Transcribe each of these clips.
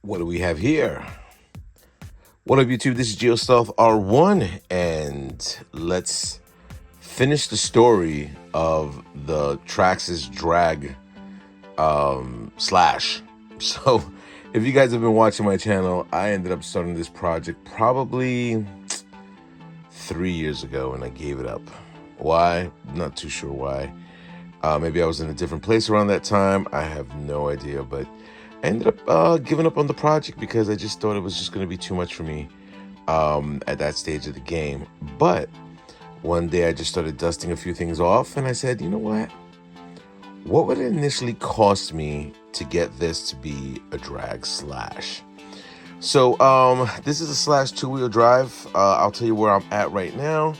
What do we have here? What up, YouTube? This is GeoStealth R1, and let's finish the story of the Traxxas drag slash. So, if you guys have been watching my channel, I ended up starting this project probably 3 years ago, and I gave it up. Why? Not too sure why. Maybe I was in a different place around that time. I have no idea, but I ended up giving up on the project because I just thought it was just going to be too much for me at that stage of the game. But one day I just started dusting a few things off, and I said, you know what would it initially cost me to get this to be a drag slash? So this is a slash two-wheel drive. I'll tell you where I'm at right now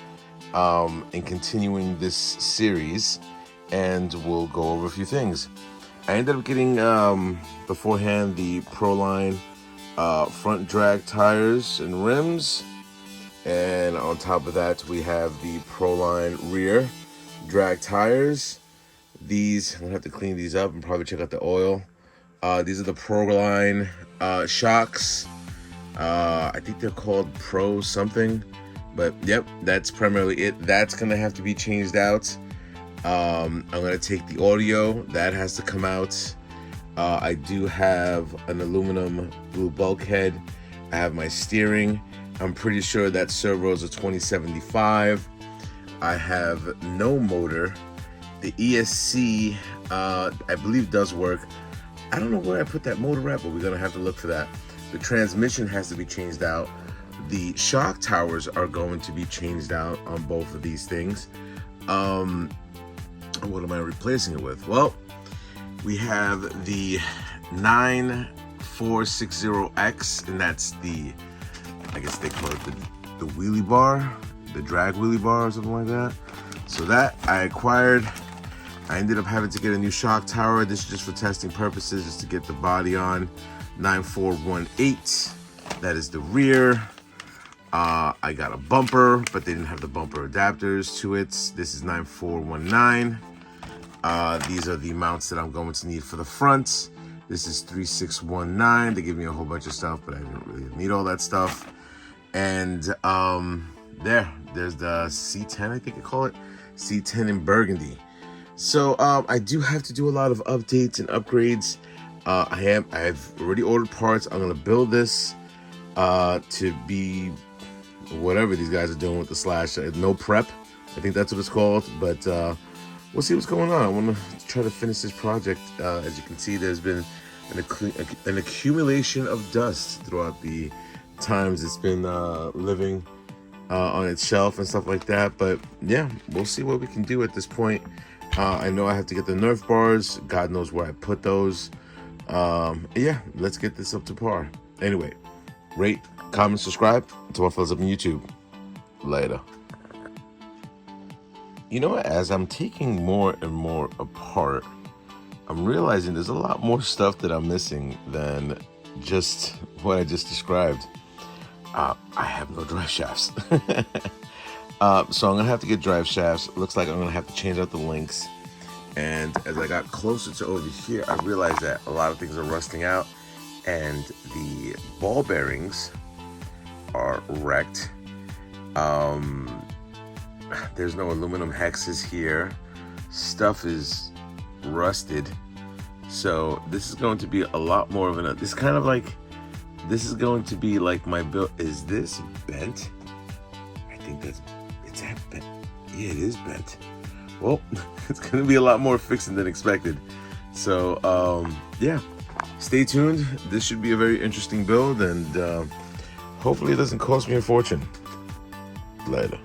in continuing this series, and we'll go over a few things. I ended up getting beforehand the Proline front drag tires and rims, and on top of that we have the Proline rear drag tires. These, I'm gonna have to clean these up and probably check out the oil. These are the Proline shocks. I think they're called Pro something, but yep, that's primarily it. That's gonna have to be changed out. I'm gonna take the audio, that has to come out. I do have an aluminum blue bulkhead. I have my steering. I'm pretty sure that servo is a 2075. I have no motor. The ESC, I believe does work. I don't know where I put that motor at, but we're gonna have to look for that. The transmission has to be changed out. The shock towers are going to be changed out on both of these things. What am I replacing it with? Well, we have the 9460X, and that's the, I guess they call it the wheelie bar, the drag wheelie bar or something like that. So that I acquired. I ended up having to get a new shock tower. This is just for testing purposes, just to get the body on. 9418, that is the rear. I got a bumper, but they didn't have the bumper adapters to it. This is 9419. These are the mounts that I'm going to need for the front. This is 3619. They give me a whole bunch of stuff, but I didn't really need all that stuff. And there's the C10, I think I call it. C10 in burgundy. So I do have to do a lot of updates and upgrades. I've already ordered parts. I'm gonna build this to be whatever these guys are doing with the slash. No prep, I think that's what it's called. But we'll see what's going on. I want to try to finish this project. As you can see, there's been an accumulation of dust throughout the times it's been living on its shelf and stuff like that. But yeah, we'll see what we can do at this point. I know I have to get the Nerf bars. God knows where I put those. Yeah, let's get this up to par. Anyway, rate, comment, subscribe to my fellas up on YouTube. Later. You know what? As I'm taking more and more apart, I'm realizing there's a lot more stuff that I'm missing than just what I just described. I have no drive shafts. So I'm gonna have to get drive shafts. Looks like I'm gonna have to change out the links. And as I got closer to over here, I realized that a lot of things are rusting out, and the ball bearings are wrecked. There's no aluminum hexes here. Stuff is rusted. So this is going to be a lot more of this is going to be like my build. Is this bent? I think it's bent. Yeah, it is bent. Well, it's going to be a lot more fixing than expected. So, yeah, stay tuned. This should be a very interesting build, and hopefully it doesn't cost me a fortune. Later.